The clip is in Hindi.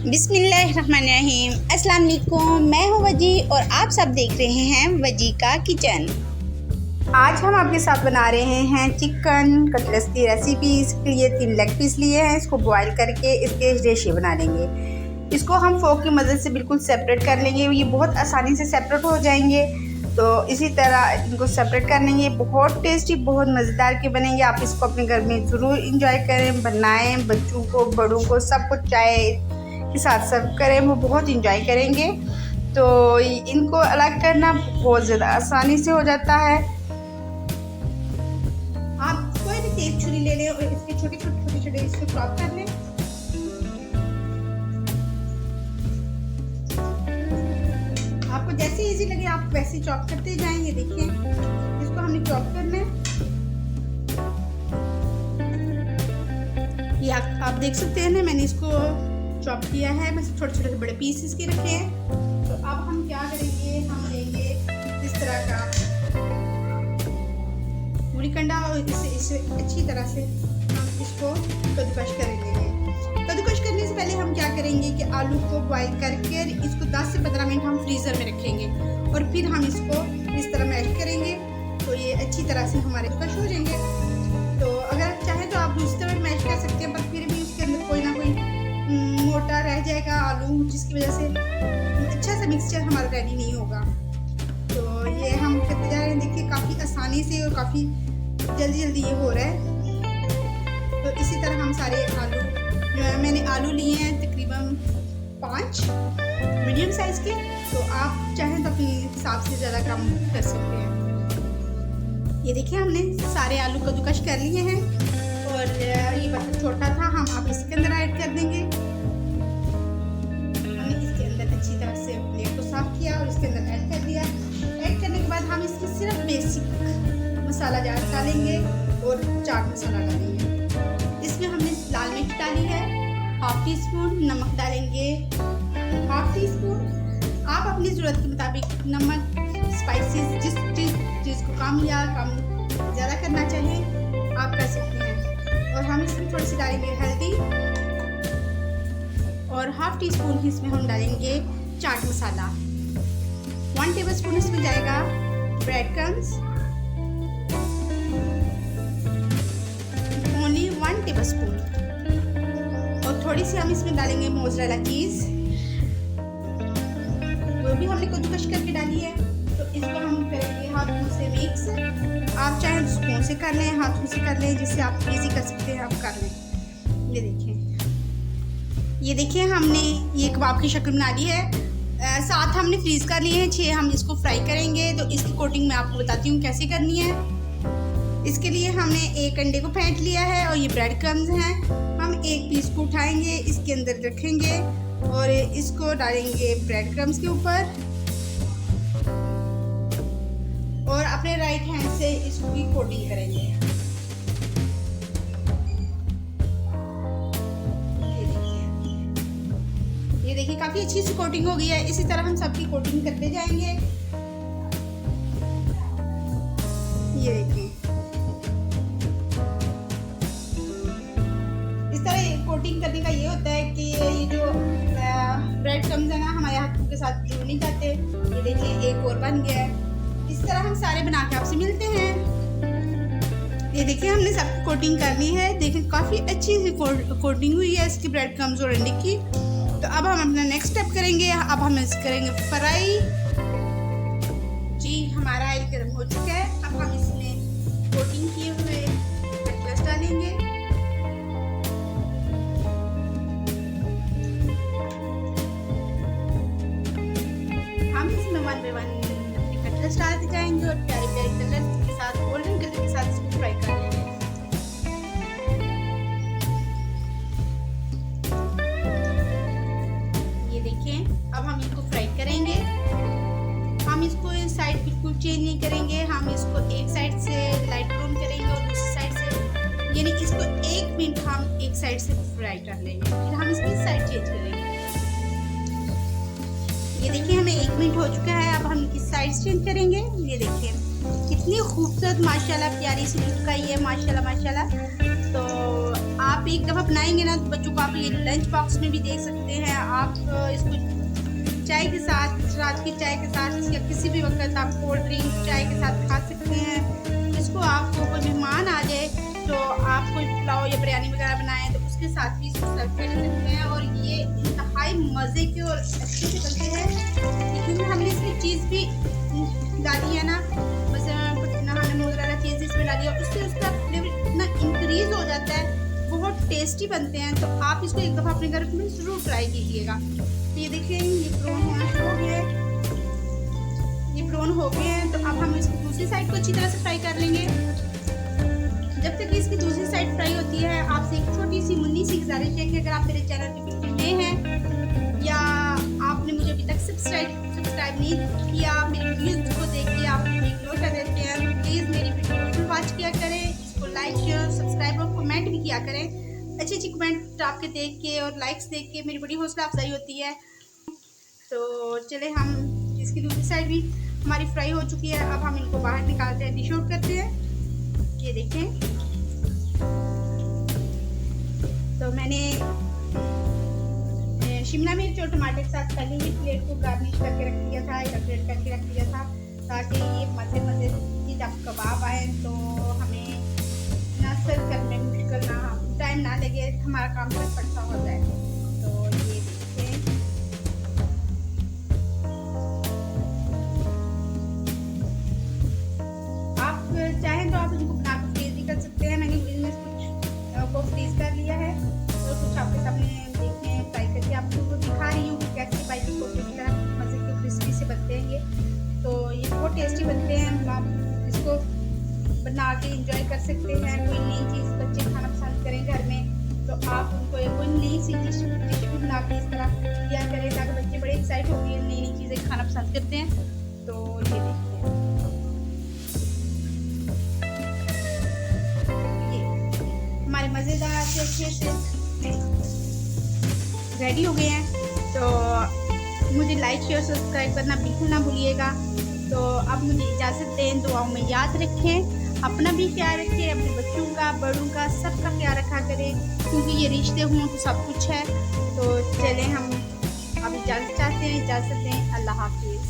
बिस्मिल्लाहिर्रहमानिर्रहीम। अस्सलाम वालेकुम, मैं हूँ वजी और आप सब देख रहे हैं वजी का किचन। आज हम आपके साथ बना रहे हैं चिकन कटलेट्स की रेसिपी। इसके लिए 3 लेग पीस लिए हैं, इसको बॉईल करके इसके रेशे बना लेंगे। इसको हम फोक की मदद से बिल्कुल सेपरेट कर लेंगे, ये बहुत आसानी से सेपरेट हो जाएंगे। तो इसी तरह इनको सेपरेट कर लेंगे। बहुत टेस्टी, बहुत मज़ेदार के बनेंगे। आप इसको अपने घर में ज़रूर इंजॉय करें, बनाएं, बच्चों को बड़ों को सबको चाय के साथ सर्व करें, वो बहुत इंजॉय करेंगे। तो इनको अलग करना बहुत ज़्यादा आसानी से हो जाता है। आप कोई भी तेज छुरी ले लें और इसके छोटे छोटे इसको चॉप कर लें। आपको जैसे इजी लगे आप वैसे चॉप करते जाएंगे। देखिए इसको हमने चॉप करना है। ये आप देख सकते हैं ना, मैंने इसको चॉप किया है। मैं छोटे छोटे बड़े पीसेस के रखे हैं। तो अब हम क्या करेंगे, हम लेंगे इस तरह का मूली कंडा और इसे अच्छी तरह से हम इसको कद्दूकश कर लेंगे। कद्दूकश करने से पहले हम क्या करेंगे कि आलू को बॉईल करके इसको 10 से 15 मिनट हम फ्रीज़र में रखेंगे और फिर हम इसको इस तरह मैश करेंगे। तो ये अच्छी तरह से हमारे कश हो जाएंगे। तो अगर आप चाहें तो आप दूसरी तरफ मैश कर सकते हैं, पर फिर भी उसके अंदर कोई ना कोई मोटा रह जाएगा आलू, जिसकी वजह से अच्छा सा मिक्सचर हमारा रेडी नहीं होगा। तो ये हम करते जा रहे हैं। देखिए काफ़ी आसानी से और काफ़ी जल्दी ये हो रहा है। तो इसी तरह हम सारे आलू जो है, मैंने आलू लिए हैं तकरीबन 5 मीडियम साइज़ के। तो आप चाहें तो अपने हिसाब से ज़्यादा कम कर सकते हैं। ये देखिए हमने सारे आलू कद्दूकश कर लिए हैं और ये बच्चा छोटा था, हम आप इसके अंदर ऐड कर देंगे। हमने इसके अंदर अच्छी तरह से प्लेट को साफ किया और इसके अंदर ऐड कर दिया। ऐड करने के बाद हम इसमें सिर्फ बेसिक मसाला जार डालेंगे और चाट मसाला डालेंगे। इसमें हमने लाल मिर्च डाली है, हाफ टी स्पून नमक डालेंगे, हाफ टी स्पून। आप अपनी ज़रूरत के मुताबिक नमक, स्पाइसेस जिस चीज़ को कम या कम ज़्यादा करना चाहें आप कर सकते हैं। और हम इसमें थोड़ी सी डालेंगे हल्दी और हाफ टी स्पून इसमें हम डालेंगे चाट मसाला। 1 टेबल स्पून इसमें जाएगा bread crumbs, only 1 table spoon. और थोड़ी सी हम इसमें डालेंगे मोज़रेला चीज़, वो भी हमने कद्दूकश करके डाली है। तो इसको हम करेंगे हाथों से मिक्स। आप चाहे स्पून से कर लें, हाथों से कर लें, जिससे आप इजी कर सकते हैं, आप कर लें। ये देखिए हमने ये कबाब की शक्ल बना ली है। 7 हमने फ्रीज़ कर लिए हैं, 6 हम इसको फ्राई करेंगे। तो इसकी कोटिंग मैं आपको बताती हूँ कैसे करनी है। इसके लिए हमने एक अंडे को फेंट लिया है और ये ब्रेड क्रम्स हैं। हम एक पीस को उठाएंगे, इसके अंदर रखेंगे और इसको डालेंगे ब्रेड क्रम्स के ऊपर और अपने राइट हैंड से इसकी कोटिंग करेंगे। ये देखिए काफ़ी अच्छी सी कोटिंग हो गई है। इसी तरह हम सबकी कोटिंग करते जाएंगे। ये देखिए इस तरह कोटिंग करने का ये होता है कि ये जो ब्रेड क्रम्स है ना, हमारे हाथों के साथ जुड़ नहीं जाते। ये देखिए एक और बन गया है। इस तरह हम सारे बना के आपसे मिलते हैं। ये देखिए हमने सबकी कोटिंग कर ली है। देखिए काफ़ी अच्छी सी कोटिंग हुई है इसकी ब्रेड क्रम्स और अंडे की। तो अब हम अपना नेक्स्ट स्टेप करेंगे। अब हम इसे करेंगे फ्राई। जी हमारा ऑयल गर्म हो चुका है। अब हम इसमें कोटिंग किए हुए कटलेट्स डालेंगे। हम इसमें 1 बाय 1 कटलेट्स डालते जाएंगे और प्यारे प्यारे कलर के साथ, गोल्डन कलर के साथ इसको फ्राई कर लेंगे। ये देखिए अब हम इसको फ्राई करेंगे। हम इसको साइड बिल्कुल चेंज नहीं करेंगे। हम इसको एक साइड से लाइट ब्राउन करेंगे और दूसरी साइड से, यानी इसको 1 मिनट हम एक साइड से फ्राई कर लेंगे, फिर हम इसकी साइड चेंज करेंगे। ये देखिए हमें 1 मिनट हो चुका है। अब हम इस साइड चेंज करेंगे। ये देखिए कितनी खूबसूरत माशाल्लाह प्यारी सी लुक आई है, माशाल्लाह माशाल्लाह। तो आप एक दफ़ा बनाएंगे ना तो बच्चों को आप ये लंच बॉक्स में भी दे सकते हैं। आप इसको चाय के साथ, रात की चाय के साथ या किसी भी वक्त आप कोल्ड ड्रिंक चाय के साथ खा सकते हैं। इसको आपको कोई मेहमान आ जाए तो आप कोई पुलाव या बिरयानी वगैरह बनाएं तो उसके साथ भी इसको सर्व कर सकते हैं। और ये इंतहाई मज़े के और अच्छे से बनते हैं क्योंकि हमने इसमें चीज़ भी डाली है ना, बस पुदीना हमने वगैरह चीज़ इसमें डाली है, उससे उसका फ्लेवर इतना इंक्रीज़ हो जाता है, बहुत टेस्टी बनते हैं। तो आप इसको एक दफ़ा अपने घर में ज़रूर ट्राई कीजिएगा। तो ये देखिए ये ब्राउन होना शुरू हो गया है, ये ब्राउन हो गए हैं। तो अब हम इसको दूसरी साइड को अच्छी तरह से फ्राई कर लेंगे। जब तक इसकी दूसरी साइड फ्राई होती है आपसे एक छोटी सी मुन्नी सी गुजारिश है कि अगर आप मेरे चैनल पे बिल्कुल नए हैं या आपने मुझे अभी तक सब्सक्राइब नहीं किया, मेरी वीडियोज़ को देख के आप इग्नोर कर देते हैं, तो प्लीज़ मेरी वीडियो को वॉच किया करें, इसको लाइक शेयर सब्सक्राइब और कमेंट भी किया करें। अच्छी अच्छी कमेंट आपके देख के और लाइक्स देख के मेरी बड़ी हौसला अफजाई होती है। तो चले हम इसकी दूसरी साइड भी हमारी फ्राई हो चुकी है। अब हम इनको बाहर निकालते हैं, डिश आउट करते हैं। ये देखें, तो मैंने शिमला मिर्च और टमाटर के साथ पहले ही प्लेट को गार्निश करके रख दिया था, डेकोरेट करके रख दिया था ताकि ये मज़े की जब कबाब आए तो हमें ना सर्व करने में मुश्किल ना टाइम ना लगे, हमारा काम झटपट सा हो जाए। तो ये देखिए आप चाहें तो आप इनको बना कर फ्रीज भी कर सकते हैं। मैंने इनमें कुछ को फ्रीज कर लिया है और कुछ आपके सामने देखने ट्राई करके आपको दिखा रही हूँ कि कैसे बाइक को किस तरह मज़े के क्रिस्पी से बनते हैं। ये तो ये बहुत टेस्टी बनते हैं, आप इसको बना के इंजॉय कर सकते हैं। कोई नई चीज़ बच्चे खाना पसंद करें घर में तो आप उनको कोई नई सी डिश भी बना के इस तरह दिया करें ताकि बच्चे बड़े एक्साइट होकर नई नई चीज़ें खाना पसंद करते हैं। तो ये देखिए हमारे मज़ेदार से अच्छे से रेडी हो गए हैं। तो मुझे लाइक शेयर सब्सक्राइब करना बिल्कुल ना भूलिएगा। तो अब मुझे इजाज़त दें, दुआओं में याद रखें, अपना भी ख्याल रखें, अपने बच्चों का बड़ों का सबका ख्याल रखा करें क्योंकि ये रिश्ते हों तो सब कुछ है। तो चलें हम अब इजाज़त चाहते हैं, इजाज़त दें, अल्लाह हाफिज़।